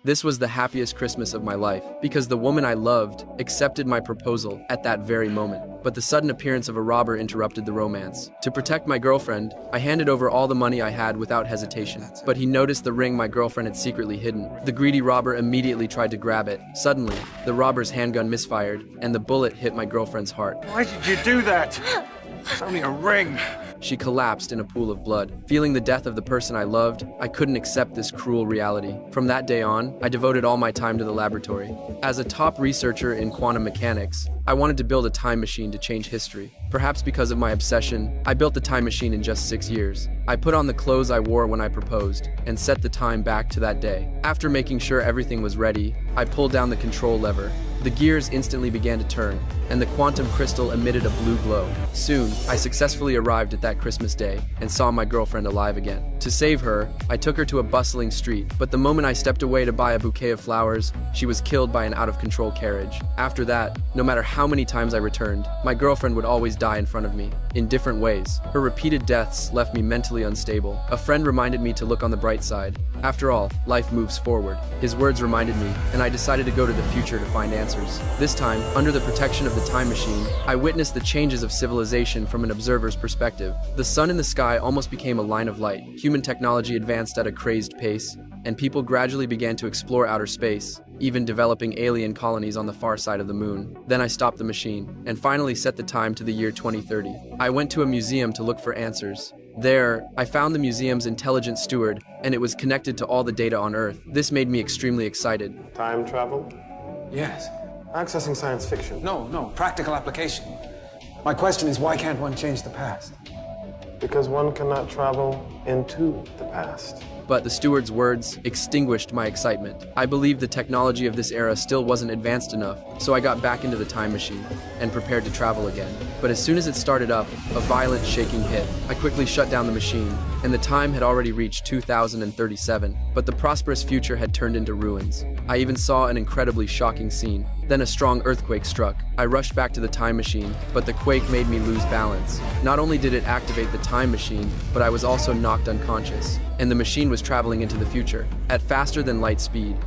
This was the happiest Christmas of my life, because the woman I loved accepted my proposal at that very moment. But the sudden appearance of a robber interrupted the romance. To protect my girlfriend, I handed over all the money I had without hesitation. But he noticed the ring my girlfriend had secretly hidden. The greedy robber immediately tried to grab it. Suddenly, the robber's handgun misfired, and the bullet hit my girlfriend's heart. Why did you do that? It's only a ring. She collapsed in a pool of blood. Feeling the death of the person I loved, I couldn't accept this cruel reality. From that day on, I devoted all my time to the laboratory. As a top researcher in quantum mechanics, I wanted to build a time machine to change history. Perhaps because of my obsession, I built the time machine in just 6 years. I put on the clothes I wore when I proposed, and set the time back to that day. After making sure everything was ready, I pulled down the control lever. The gears instantly began to turn, and the quantum crystal emitted a blue glow. Soon, I successfully arrived at that Christmas day and saw my girlfriend alive again. To save her, I took her to a bustling street, but the moment I stepped away to buy a bouquet of flowers, she was killed by an out-of-control carriage. After that, no matter how many times I returned, my girlfriend would always die in front of me, in different ways. Her repeated deaths left me mentally unstable. A friend reminded me to look on the bright side. After all, life moves forward. His words reminded me, and I decided to go to the future to find answers. This time, under the protection of the time machine, I witnessed the changes of civilization from an observer's perspective. The sun in the sky almost became a line of light. Human technology advanced at a crazed pace, and people gradually began to explore outer space, even developing alien colonies on the far side of the moon. Then I stopped the machine, and finally set the time to the year 2030. I went to a museum to look for answers. There, I found the museum's intelligent steward, and it was connected to all the data on Earth. This made me extremely excited. Time travel? Yes. Accessing science fiction? No, practical application. My question is, why can't one change the past? Because one cannot travel into the past. But the steward's words extinguished my excitement. I believed the technology of this era still wasn't advanced enough, so I got back into the time machine and prepared to travel again. But as soon as it started up, a violent shaking hit. I quickly shut down the machine, and the time had already reached 2037, but the prosperous future had turned into ruins. I even saw an incredibly shocking scene. Then a strong earthquake struck. I rushed back to the time machine, but the quake made me lose balance. Not only did it activate the time machine, but I was also knocked unconscious, and the machine was traveling into the future at faster than light speed.